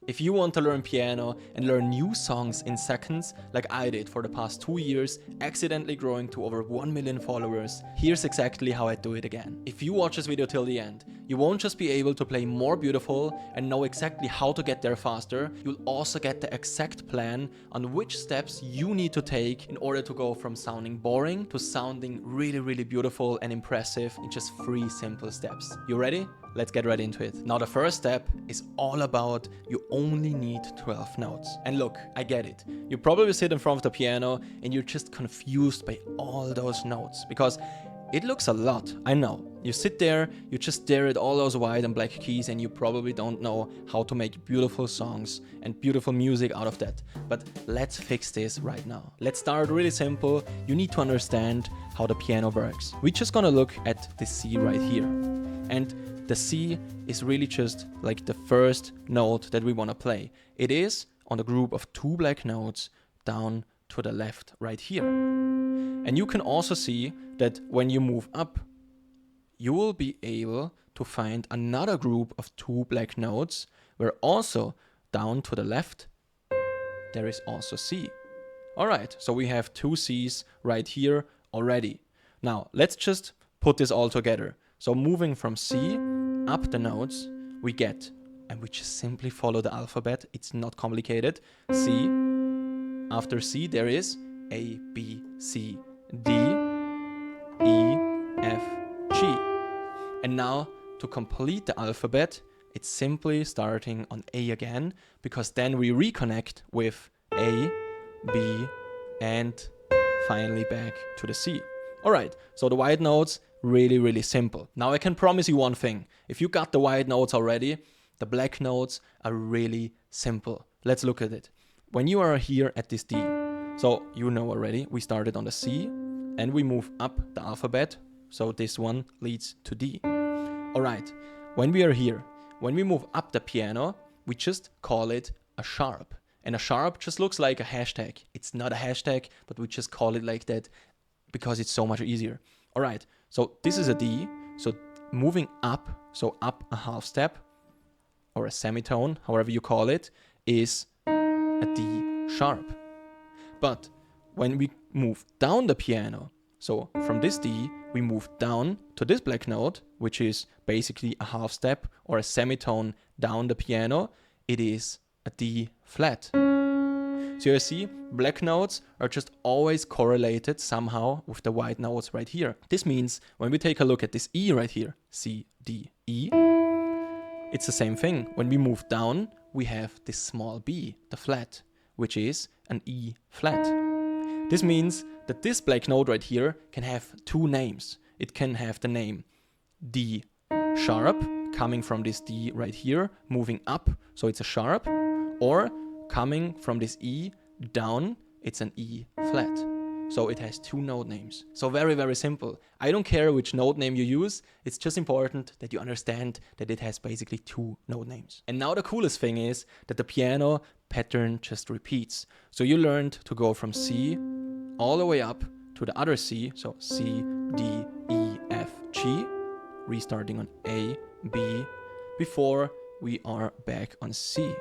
If you want to learn piano and learn new songs in seconds, like I did for the past 2 years, accidentally growing to over 1 million followers, here's exactly how I do it again. If you watch this video till the end, you won't just be able to play more beautiful and know exactly how to get there faster, you'll also get the exact plan on which steps you need to take in order to go from sounding boring to sounding really beautiful and impressive in just 3 simple steps. You ready? Let's get right into it. Now the first step is all about you only need 12 notes. And look, I get it. You probably sit in front of the piano and you're just confused by all those notes because it looks a lot, I know. You sit there, you just stare at all those white and black keys and you probably don't know how to make beautiful songs and beautiful music out of that. But let's fix this right now. Let's start really simple. You need to understand how the piano works. We're just gonna look at the C right here. And the C is really just like the first note that we want to play. It is on the group of 2 black notes down to the left right here. And you can also see that when you move up, you will be able to find another group of 2 black notes where also down to the left, there is also C. Alright, so we have 2 Cs right here already. Now, let's just put this all together. So moving from C up the notes, we get, and we just simply follow the alphabet, it's not complicated, C. After C there is A, B, C, D, E, F, G. And now to complete the alphabet, it's simply starting on A again, because then we reconnect with A, B, and finally back to the C. Alright, so the white notes, really simple. Now I can promise you one thing. If you got the white notes already, the black notes are really simple. Let's look at it. When you are here at this D, so you know already, we started on the C and we move up the alphabet. So this one leads to D. Alright, when we are here, when we move up the piano, we just call it a sharp. And a sharp just looks like a hashtag. It's not a hashtag, but we just call it like that because it's so much easier. Alright, so this is a D, so moving up, so up a half step, or a semitone, however you call it, is a D sharp. But when we move down the piano, so from this D, we move down to this black note, which is basically a half step or a semitone down the piano, it is a D flat. So you see, black notes are just always correlated somehow with the white notes right here. This means when we take a look at this E right here, C, D, E, it's the same thing. When we move down, we have this small b, the flat, which is an E flat. This means that this black note right here can have 2 names. It can have the name D sharp, coming from this D right here, moving up, so it's a sharp, or coming from this E down, it's an E flat. So it has 2 note names. So very simple. I don't care which note name you use, it's just important that you understand that it has basically 2 note names. And now the coolest thing is that the piano pattern just repeats. So you learned to go from C all the way up to the other C, so C, D, E, F, G, restarting on A, B, before we are back on C.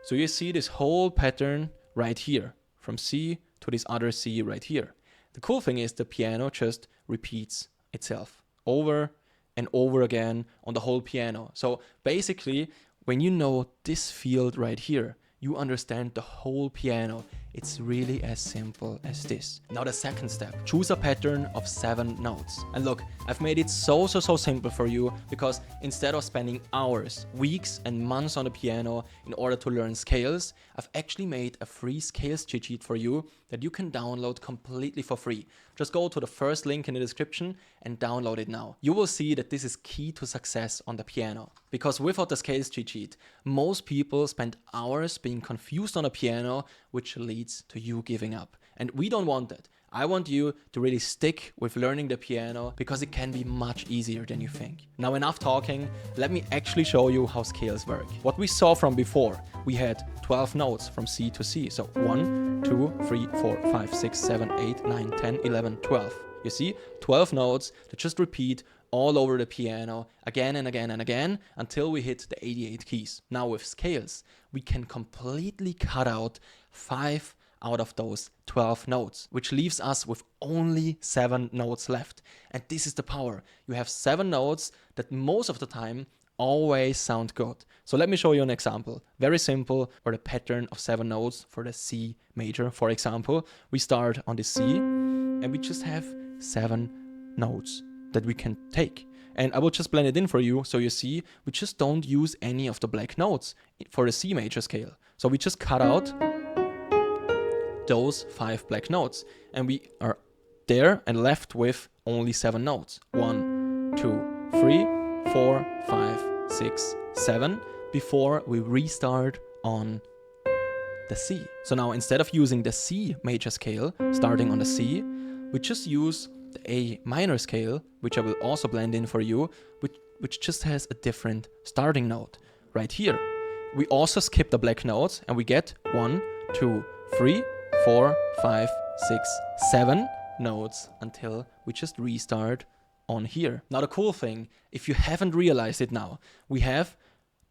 So you see this whole pattern right here, from C to this other C right here. The cool thing is the piano just repeats itself over and over again on the whole piano. So basically, when you know this field right here, you understand the whole piano. It's really as simple as this. Now the second step, choose a pattern of 7 notes. And look, I've made it so simple for you because instead of spending hours, weeks and months on the piano in order to learn scales, I've actually made a free scales cheat sheet for you that you can download completely for free. Just go to the first link in the description and download it now. You will see that this is key to success on the piano. Because without the scales cheat sheet, most people spend hours being confused on a piano, which leads to you giving up. And we don't want that. I want you to really stick with learning the piano because it can be much easier than you think. Now enough talking, let me actually show you how scales work. What we saw from before, we had 12 notes from C to C. So 1, 2, 3, 4, 5, 6, 7, 8, 9, 10, 11, 12. You see, 12 notes that just repeat all over the piano again and again and again until we hit the 88 keys. Now with scales, we can completely cut out 5 out of those 12 notes, which leaves us with only 7 notes left. And this is the power. You have 7 notes that most of the time always sound good. So let me show you an example. Very simple, or the pattern of 7 notes for the C major. For example, we start on the C and we just have 7 notes that we can take. And I will just blend it in for you so you see we just don't use any of the black notes for the C major scale. So we just cut out those 5 black notes and we are there and left with only 7 notes. 1, 2, 3, 4, 5, 6, 7 before we restart on the C. So now instead of using the C major scale starting on the C, we just use the A minor scale, which I will also blend in for you, which just has a different starting note right here. We also skip the black notes and we get 1, 2, 3, 4, 5, 6, 7 notes until we just restart on here. Now the cool thing, if you haven't realized it now, we have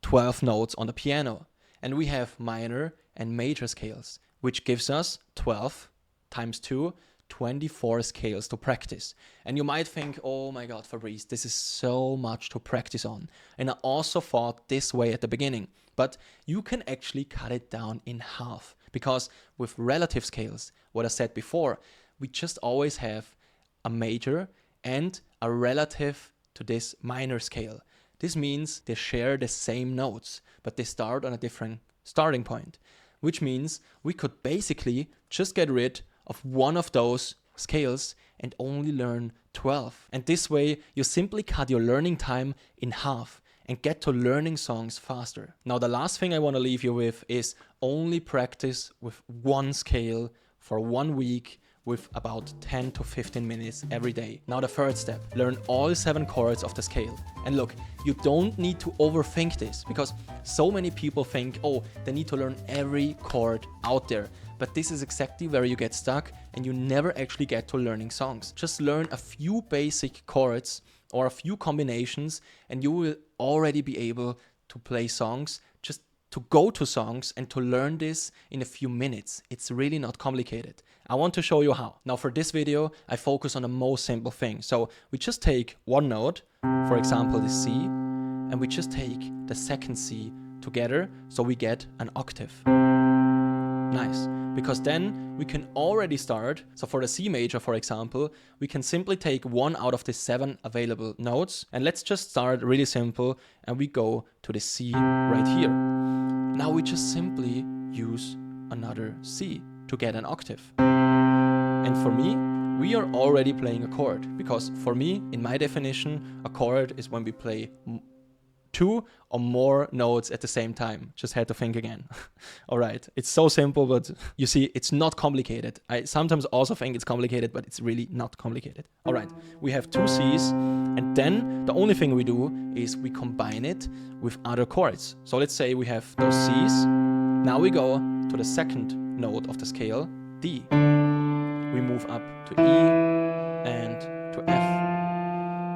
12 notes on the piano and we have minor and major scales, which gives us 12 times 2, 24 scales to practice. And you might think, oh my God, Fabrice, this is so much to practice on. And I also thought this way at the beginning, but you can actually cut it down in half because with relative scales, what I said before, we just always have a major and a relative to this minor scale. This means they share the same notes, but they start on a different starting point, which means we could basically just get rid of one of those scales and only learn 12. And this way you simply cut your learning time in half and get to learning songs faster. Now the last thing I want to leave you with is only practice with one scale for 1 week with about 10 to 15 minutes every day. Now the third step, learn all 7 chords of the scale. And look, you don't need to overthink this because so many people think, oh, they need to learn every chord out there. But this is exactly where you get stuck and you never actually get to learning songs. Just learn a few basic chords or a few combinations and you will already be able to play songs, just to go to songs and to learn this in a few minutes. It's really not complicated. I want to show you how. Now for this video, I focus on the most simple thing. So we just take one note, for example the C, and we just take the second C together so we get an octave. Nice, because then we can already start. So for the C major, for example, we can simply take one out of the 7 available notes and let's just start really simple and we go to the C right here. Now we just simply use another C to get an octave. And for me, we are already playing a chord because for me, in my definition, a chord is when we play 2 or more notes at the same time. Just had to think again. All right, it's so simple, but you see, it's not complicated. I sometimes also think it's complicated, but it's really not complicated. All right, we have 2 Cs, and then the only thing we do is we combine it with other chords. So let's say we have those Cs. Now we go to the second note of the scale, D. We move up to E and to F.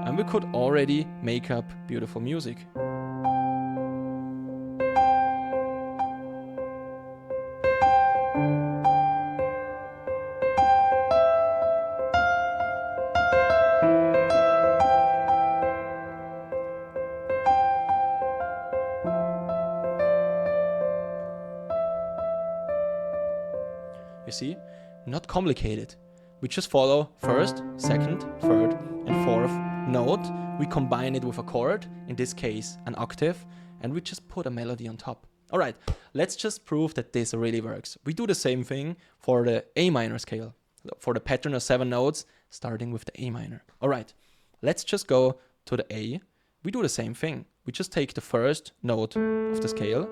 And we could already make up beautiful music. You see, not complicated. We just follow first, second, third, and fourth note. We combine it with a chord, in this case an octave, and we just put a melody on top. All right, let's just prove that this really works. We do the same thing for the A minor scale, for the pattern of 7 notes, starting with the A minor. All right, let's just go to the A. We do the same thing. We just take the first note of the scale.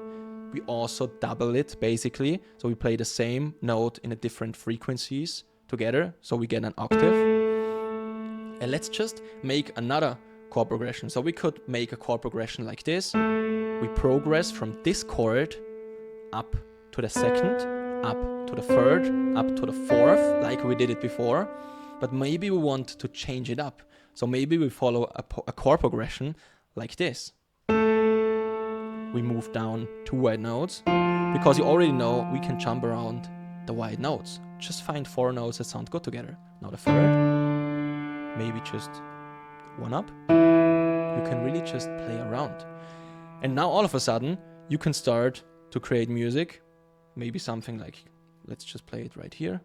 We also double it basically, so we play the same note in a different frequencies together, so we get an octave. And let's just make another chord progression. So we could make a chord progression like this. We progress from this chord up to the second, up to the third, up to the fourth, like we did it before. But maybe we want to change it up. So maybe we follow a chord progression like this. We move down 2 white notes, because you already know we can jump around the white notes. Just find 4 notes that sound good together. Now the third, maybe just 1 up. You can really just play around. And now all of a sudden, you can start to create music. Maybe something like, let's just play it right here.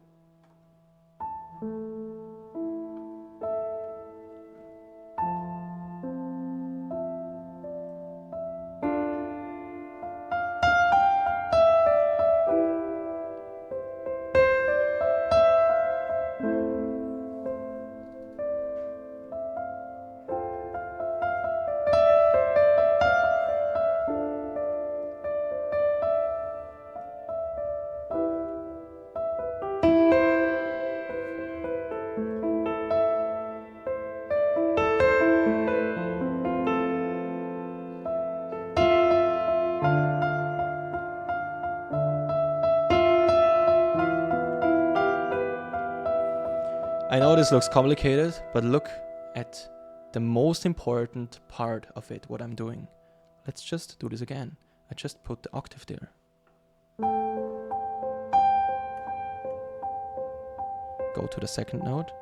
I know this looks complicated, but look at the most important part of it, what I'm doing. Let's just do this again. I just put the octave there. Go to the second note.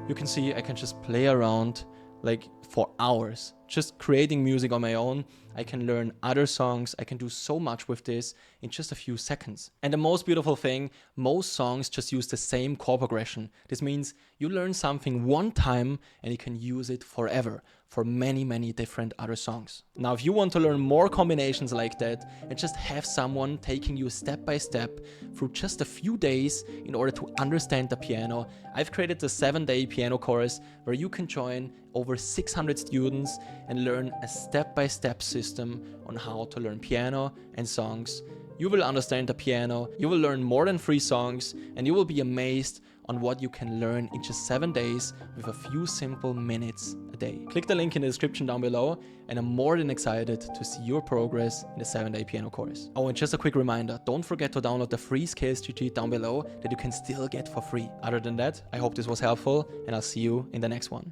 You can see I can just play around like for hours, just creating music on my own. I can learn other songs. I can do so much with this in just a few seconds. And the most beautiful thing, most songs just use the same chord progression. This means you learn something one time and you can use it forever for many, many different other songs. Now, if you want to learn more combinations like that and just have someone taking you step by step through just a few days in order to understand the piano, I've created the 7-day piano course where you can join over 600 students and learn a step-by-step system on how to learn piano and songs. You will understand the piano, you will learn more than 3 songs, and you will be amazed on what you can learn in just 7 days with a few simple minutes a day. Click the link in the description down below, and I'm more than excited to see your progress in the 7-day piano course. Oh, and just a quick reminder, don't forget to download the free scales cheat sheet down below that you can still get for free. Other than that, I hope this was helpful, and I'll see you in the next one.